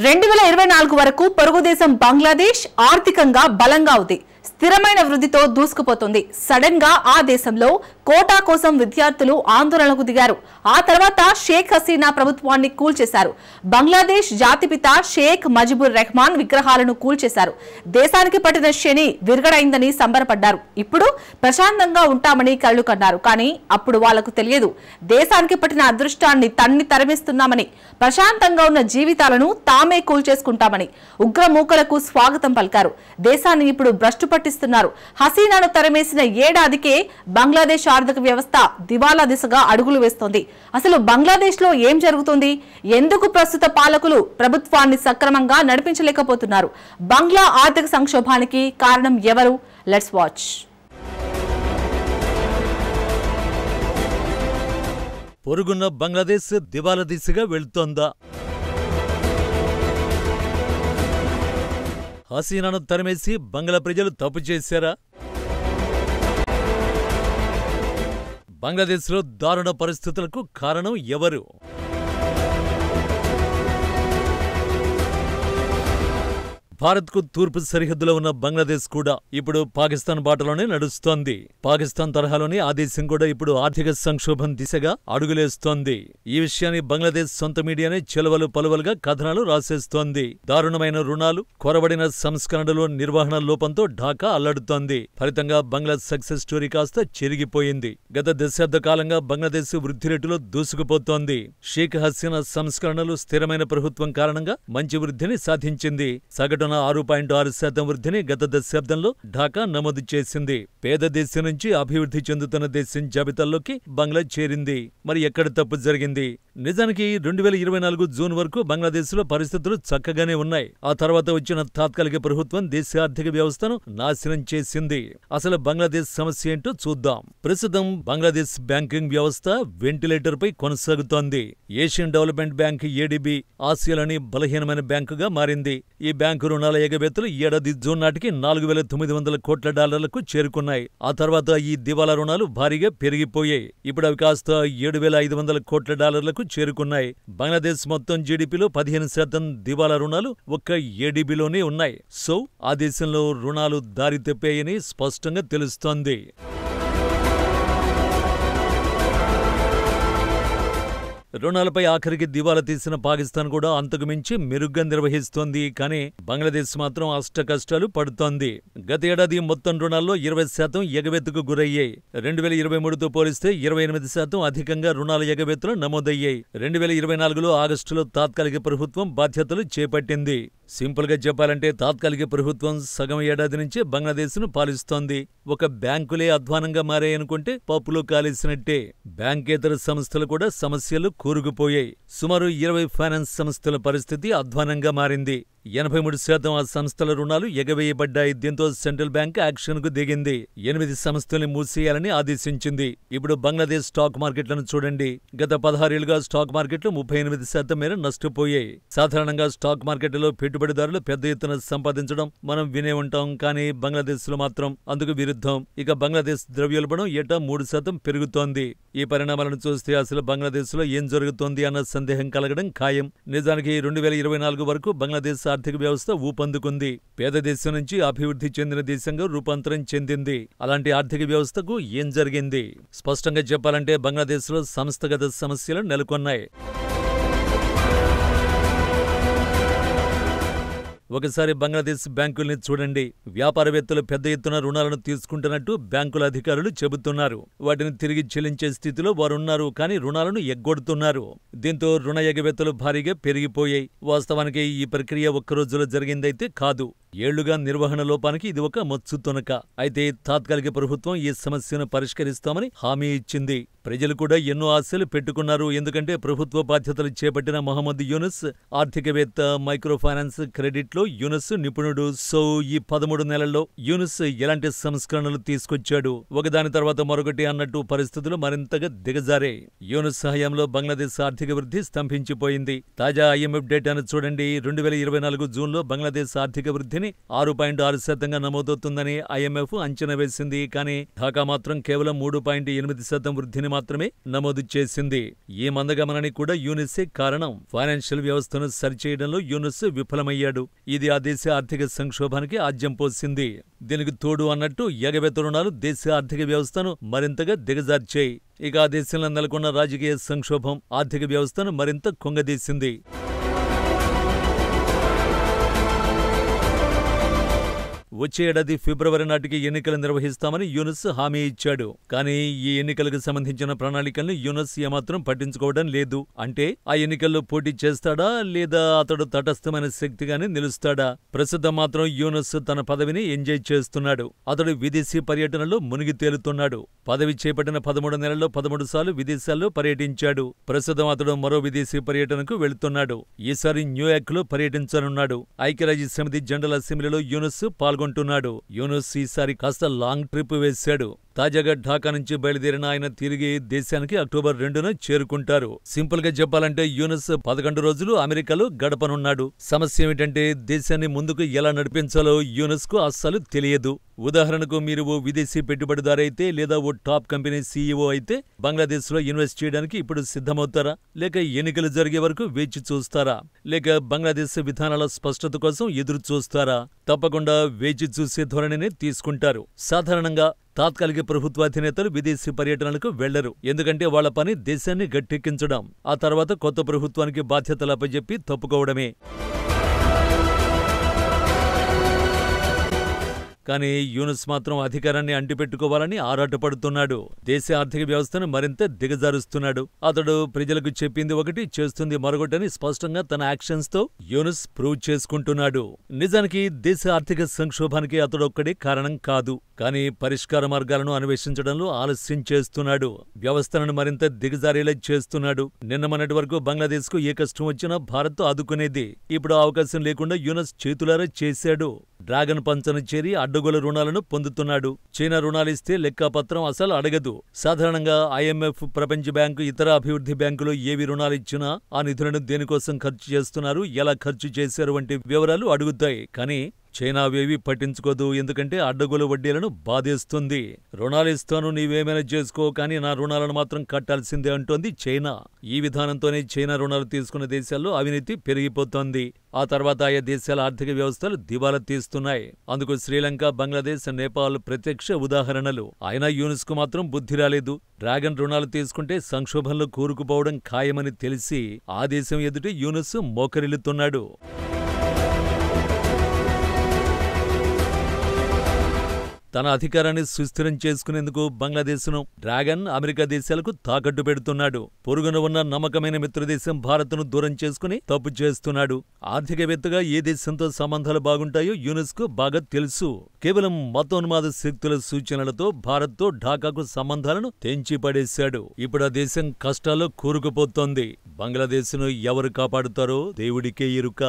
2024 వరకు పొరుగు దేశం బంగ్లాదేశ్ ఆర్థికంగా బలంగా ఉంది. స్థిరమైన వృద్ధితో దూసుకుపోతుంది. సడన్ గా ఆ దేశంలో కోటా కోసం విద్యార్థులు ఆందోళనకు దిగారు. ఆ తర్వాత షేక్ హసీనా ప్రభుత్వాన్ని కూల్చేశారు. బంగ్లాదేశ్ జాతిపిత షేక్ ముజిబుర్ రెహమాన్ విగ్రహాలను కూల్చేశారు. దేశానికి పట్టిన శని విరగడైందని సంబరపడ్డారు. ఇప్పుడు ప్రశాంతంగా ఉంటామని కళ్ళు కన్నారు. కానీ అప్పుడు వాళ్లకు తెలియదు దేశానికి పట్టిన అదృష్టాన్ని తన్ని తరిమిస్తున్నామని, ప్రశాంతంగా ఉన్న జీవితాలను తామే కూల్చేసుకుంటామని. ఉగ్రమూకలకు స్వాగతం పలికారు. దేశాన్ని ఇప్పుడు భ్రష్టు పట్టిస్తున్నారు. హసీనాను తరిమేసిన ఏడాదికే బంగ్లాదేశ్ ఆర్థిక వ్యవస్థ దివాలా దిశగా అడుగులు వేస్తోంది. అసలు బంగ్లాదేశ్ లో ఏం జరుగుతుంది? ఎందుకు ప్రస్తుత పాలకులు ప్రభుత్వాన్ని సక్రమంగా నడిపించలేకపోతున్నారు? బంగ్లా ఆర్థిక సంక్షోభానికి కారణం ఎవరు? Let's watch. పొరుగున్న బంగ్లాదేశ్ దివాలా దిశగా వెళ్తోందా? హసీనాను తరిమేసి బంగ్లా ప్రజలు తప్పు చేశారా? బంగ్లాదేశ్లో దారుణ పరిస్థితులకు కారణం ఎవరు? భారత్కు తూర్పు సరిహద్దులో ఉన్న బంగ్లాదేశ్ కూడా ఇప్పుడు పాకిస్తాన్ బాటలోనే నడుస్తోంది. పాకిస్తాన్ తరహాలోనే ఆ దేశం కూడా ఇప్పుడు ఆర్థిక సంక్షోభం దిశగా అడుగులేస్తోంది. ఈ విషయాన్ని బంగ్లాదేశ్ సొంత మీడియానే చెలవలు పలువలుగా కథనాలు రాసేస్తోంది. దారుణమైన రుణాలు, కొరబడిన సంస్కరణలు, నిర్వహణ లోపంతో ఢాకా అల్లాడుతోంది. ఫలితంగా బంగ్లా సక్సెస్ స్టోరీ కాస్త చెరిగిపోయింది. గత దశాబ్ద కాలంగా బంగ్లాదేశ్ వృద్ధి రేటులో దూసుకుపోతోంది. షేక్ హసీనా సంస్కరణలు, స్థిరమైన ప్రభుత్వం కారణంగా మంచి వృద్ధిని సాధించింది. సగటు 6.6% వృద్ధిని గత దశాబ్దంలో ఢాకా నమోదు చేసింది. పేద దేశం నుంచి అభివృద్ధి చెందుతున్న దేశం జాబితాల్లోకి బంగ్లా చేరింది. మరి ఎక్కడ తప్పు జరిగింది? నిజానికి 2024 జూన్ వరకు బంగ్లాదేశ్లో పరిస్థితులు చక్కగానే ఉన్నాయి. ఆ తర్వాత వచ్చిన తాత్కాలిక ప్రభుత్వం దేశ ఆర్థిక వ్యవస్థను నాశనం చేసింది. అసలు బంగ్లాదేశ్ సమస్య ఏంటో చూద్దాం. ప్రస్తుతం బంగ్లాదేశ్ బ్యాంకింగ్ వ్యవస్థ వెంటిలేటర్ పై కొనసాగుతోంది. ఏషియన్ డెవలప్మెంట్ బ్యాంక్ ఏడీబీ ఆసియాలోని బలహీనమైన బ్యాంకుగా మారింది. ఈ బ్యాంకు రుణాల ఎగవేతలు ఏడాది జూన్ నాటికి $4,900 కోట్ల చేరుకున్నాయి. ఆ తర్వాత ఈ దివాలా రుణాలు భారీగా పెరిగిపోయాయి. ఇప్పుడు అవి కాస్త $7,500 కోట్ల చేరుకున్నాయి. బంగ్లాదేశ్ మొత్తం జీడీపీలో 15% దివాలా రుణాలు ఒక్క ఏడీబీలోనే ఉన్నాయి. సో ఆ దేశంలో రుణాలు దారి తప్పాయని స్పష్టంగా తెలుస్తోంది. రుణాలపై ఆఖరికి దివాలా తీసిన పాకిస్తాన్ కూడా అంతకుమించి మెరుగ్గా నిర్వహిస్తోంది. కానీ బంగ్లాదేశ్ మాత్రం అష్టకష్టాలు పడుతోంది. గత ఏడాది మొత్తం రుణాల్లో 20% ఎగవేతకు గురయ్యాయి. 2023తో పోలిస్తే 28% అధికంగా రుణాల ఎగవేతలు నమోదయ్యాయి. 2024లో ఆగస్టులో తాత్కాలిక ప్రభుత్వం బాధ్యతలు చేపట్టింది. సింపుల్ గా చెప్పాలంటే తాత్కాలిక ప్రభుత్వం సగం ఏడాది నుంచే బంగ్లాదేశ్ను పాలిస్తోంది. ఒక బ్యాంకులే అధ్వానంగా మారాయనుకుంటే పప్పులో కాలేసినట్టే. బ్యాంకేతర సంస్థలు కూడా సమస్యలు కూరుకుపోయాయి. సుమారు 20 ఫైనాన్స్ సంస్థల పరిస్థితి అధ్వానంగా మారింది. 83% ఆ సంస్థల రుణాలు ఎగవేయబడ్డాయి. దీంతో సెంట్రల్ బ్యాంక్ యాక్షన్ కు దిగింది. 8 సంస్థల్ని మూసేయాలని ఆదేశించింది. ఇప్పుడు బంగ్లాదేశ్ స్టాక్ మార్కెట్లను చూడండి. గత 16 ఏళ్లుగా స్టాక్ మార్కెట్లు 38% మేర నష్టపోయాయి. సాధారణంగా స్టాక్ మార్కెట్లో పెట్టుబడిదారులు పెద్ద ఎత్తున సంపాదించడం మనం వినే ఉంటాం. కానీ బంగ్లాదేశ్ లో మాత్రం అందుకు విరుద్ధం. ఇక బంగ్లాదేశ్ ద్రవ్యోల్బణం ఏటా 3% పెరుగుతోంది. ఈ పరిణామాలను చూస్తే అసలు బంగ్లాదేశ్ లో ఏం జరుగుతోంది అన్న సందేహం కలగడం ఖాయం. నిజానికి 2024 వరకు బంగ్లాదేశ్ ఆర్థిక వ్యవస్థ ఊపందుకుంది. పేద దేశం నుంచి అభివృద్ధి చెందిన దేశంగా రూపాంతరం చెందింది. అలాంటి ఆర్థిక వ్యవస్థకు ఏం జరిగింది? స్పష్టంగా చెప్పాలంటే బంగ్లాదేశ్లో సంస్థాగత సమస్యలు నెలకొన్నాయి. ఒకసారి బంగ్లాదేశ్ బ్యాంకుల్ని చూడండి. వ్యాపారవేత్తలు పెద్ద ఎత్తున రుణాలను తీసుకుంటున్నట్టు బ్యాంకుల అధికారులు చెబుతున్నారు. వాటిని తిరిగి చెల్లించే స్థితిలో వారున్నారు. కానీ రుణాలను ఎగ్గొడుతున్నారు. దీంతో రుణ ఎగవేతలు భారీగా పెరిగిపోయాయి. వాస్తవానికి ఈ ప్రక్రియ ఒక్క రోజులో జరిగిందైతే కాదు. ఏళ్లుగా నిర్వహణ లోపానికి ఇది ఒక మచ్చు తునక. అయితే తాత్కాలిక ప్రభుత్వం ఈ సమస్యను పరిష్కరిస్తామని హామీ ఇచ్చింది. ప్రజలు కూడా ఎన్నో ఆశలు పెట్టుకున్నారు. ఎందుకంటే ప్రభుత్వ బాధ్యతలు చేపట్టిన మహమ్మద్ యూనుస్ ఆర్థికవేత్త, మైక్రో ఫైనాన్స్, క్రెడిట్ లో యూనుస్ నిపుణుడు. సో ఈ 13 నెలల్లో యూనుస్ ఎలాంటి సంస్కరణలు తీసుకొచ్చాడు? ఒకదాని తర్వాత మరొకటి అన్నట్టు పరిస్థితులు మరింతగా దిగజారాయి. యూనుస్ సహాయంలో బంగ్లాదేశ్ ఆర్థిక వృద్ధి స్తంభించిపోయింది. తాజా IMF డేటాను చూడండి. 2024 జూన్లో బంగ్లాదేశ్ ఆర్థిక వృద్ధిని కానీ 6.6% నమోదవుతుందని IMF అంచనా వేసింది. కానీ ఢాకా మాత్రం కేవలం 3.8% వృద్ధిని మాత్రమే నమోదు చేసింది. ఈ మందగమనానికి కూడా యూనిసే కారణం. ఫైనాన్షియల్ వ్యవస్థను సరిచేయడంలో యూనిస్ విఫలమయ్యాడు. ఇది ఆ దేశ ఆర్థిక సంక్షోభానికి ఆజ్యం పోసింది. దీనికి తోడు అన్నట్టు ఎగవేత రుణాలు దేశ ఆర్థిక వ్యవస్థను మరింతగా దిగజార్చాయి. ఇక ఆ దేశంలో నెలకొన్న రాజకీయ సంక్షోభం ఆర్థిక వ్యవస్థను మరింత కుంగదీసింది. వచ్చే ఏడాది ఫిబ్రవరి నాటికి ఎన్నికలు నిర్వహిస్తామని యూనిస్ హామీ ఇచ్చాడు. కానీ ఈ ఎన్నికలకు సంబంధించిన ప్రణాళికల్ని యూనిస్ ఏమాత్రం పట్టించుకోవడం లేదు. అంటే ఆ ఎన్నికల్లో పోటీ చేస్తాడా లేదా అతడు తటస్థమైన శక్తిగానే నిలుస్తాడా? ప్రస్తుతం మాత్రం యూనిస్ తన పదవిని ఎంజాయ్ చేస్తున్నాడు. అతడు విదేశీ పర్యటనలో మునిగి తేలుతున్నాడు. పదవి చేపట్టిన 13 నెలల్లో 13 సార్లు విదేశాల్లో పర్యటించాడు. ప్రస్తుతం అతడు మరో విదేశీ పర్యటనకు వెళుతున్నాడు. ఈసారి న్యూయార్క్ లో పర్యటించనున్నాడు. ఐక్యరాజ్య సమితి జనరల్ అసెంబ్లీలో యూనిస్ పాల్గొంటున్నాడు. యూనిస్ ఈసారి కాస్త లాంగ్ ట్రిప్ వేశాడు. తాజాగా ఢాకా నుంచి బయలుదేరిన ఆయన తిరిగి దేశానికి అక్టోబర్ 2న చేరుకుంటారు. సింపుల్ గా చెప్పాలంటే యూనిస్ 11 రోజులు అమెరికాలో గడపనున్నాడు. సమస్య ఏమిటంటే దేశాన్ని ముందుకు ఎలా నడిపించాలో యూనిస్ కు అస్సలు తెలియదు. ఉదాహరణకు మీరు ఓ విదేశీ పెట్టుబడిదారైతే లేదా ఓ టాప్ కంపెనీ CEO అయితే బంగ్లాదేశ్ లో ఇన్వెస్ట్ చేయడానికి ఇప్పుడు సిద్ధమవుతారా? లేక ఎన్నికలు జరిగే వరకు వేచి చూస్తారా? లేక బంగ్లాదేశ్ విధానాల స్పష్టత కోసం ఎదురు చూస్తారా? తప్పకుండా వేచి చూసే ధోరణిని తీసుకుంటారు. సాధారణంగా తాత్కాలిక ప్రభుత్వాధినేతలు విదేశీ పర్యటనలకు వెళ్లరు. ఎందుకంటే వాళ్ల పని దేశాన్ని గట్టెక్కించడం, ఆ తర్వాత కొత్త ప్రభుత్వానికి బాధ్యతలు అప్పజెప్పి తప్పుకోవడమే. కానీ యూనిస్ మాత్రం అధికారాన్ని అంటిపెట్టుకోవాలని ఆరాటపడుతున్నాడు. దేశ ఆర్థిక వ్యవస్థను మరింత దిగజారుస్తున్నాడు. అతడు ప్రజలకు చెప్పింది ఒకటి, చేస్తుంది మరొకటని స్పష్టంగా తన యాక్షన్స్ తో యూనిస్ ప్రూవ్ చేసుకుంటున్నాడు. నిజానికి దేశ ఆర్థిక సంక్షోభానికి అతడొక్కడే కారణం కాదు. కానీ పరిష్కార మార్గాలను అన్వేషించడంలో ఆలస్యం చేస్తున్నాడు. వ్యవస్థలను మరింత దిగజారేలా చేస్తున్నాడు. నిన్న మొన్నటి వరకు బంగ్లాదేశ్ కు ఏ కష్టం వచ్చినా భారత్ ఆదుకునేది. ఇప్పుడు అవకాశం లేకుండా యూనిస్ చేతులారా చేశాడు. డ్రాగన్ పంచను చేరి అడ్డగోల రుణాలను పొందుతున్నాడు. చైనా రుణాలిస్తే లెక్కాపత్రం అసలు అడగదు. సాధారణంగా IMF, ప్రపంచ బ్యాంకు, ఇతర అభివృద్ధి బ్యాంకులు ఏవి రుణాలిచ్చినా ఆ నిధులను దేనికోసం ఖర్చు చేస్తున్నారు, ఎలా ఖర్చు చేశారు వంటి వివరాలు అడుగుతాయి. కానీ చైనా అవేవి పట్టించుకోదు. ఎందుకంటే అడ్డగోలు వడ్డీలను బాధేస్తుంది. రుణాలిస్తాను, నీవేమైనా చేసుకో, కానీ నా రుణాలను మాత్రం కట్టాల్సిందే అంటోంది చైనా. ఈ విధానంతోనే చైనా రుణాలు తీసుకున్న దేశాల్లో అవినీతి పెరిగిపోతోంది. ఆ తర్వాత ఆయా దేశాల ఆర్థిక వ్యవస్థలు దివాలా తీస్తున్నాయి. అందుకు శ్రీలంక, బంగ్లాదేశ్, నేపాల్ ప్రత్యక్ష ఉదాహరణలు. అయినా యూనిస్ కు మాత్రం బుద్ధి రాలేదు. డ్రాగన్ రుణాలు తీసుకుంటే సంక్షోభంలో కూరుకుపోవడం ఖాయమని తెలిసి ఆ దేశం ఎదుట యూనిస్ మోకరిల్లుతున్నాడు. తన అధికారాన్ని సుస్థిరం చేసుకునేందుకు బంగ్లాదేశ్ను డ్రాగన్, అమెరికా దేశాలకు తాకట్టు పెడుతున్నాడు. పొరుగున ఉన్న నమ్మకమైన మిత్రదేశం భారత్ను దూరం చేసుకుని తప్పు చేస్తున్నాడు. ఆర్థికవేత్తగా ఏ దేశంతో సంబంధాలు బాగుంటాయో యూనిస్ కు బాగా తెలుసు. కేవలం మతోన్మాద శక్తుల సూచనలతో భారత్తో ఢాకాకు సంబంధాలను తెంచి పడేశాడు. ఇప్పుడు ఆ దేశం కష్టాల్లో కూరుకుపోతోంది. బంగ్లాదేశ్ను ఎవరు కాపాడుతారో దేవుడికే ఎరుక.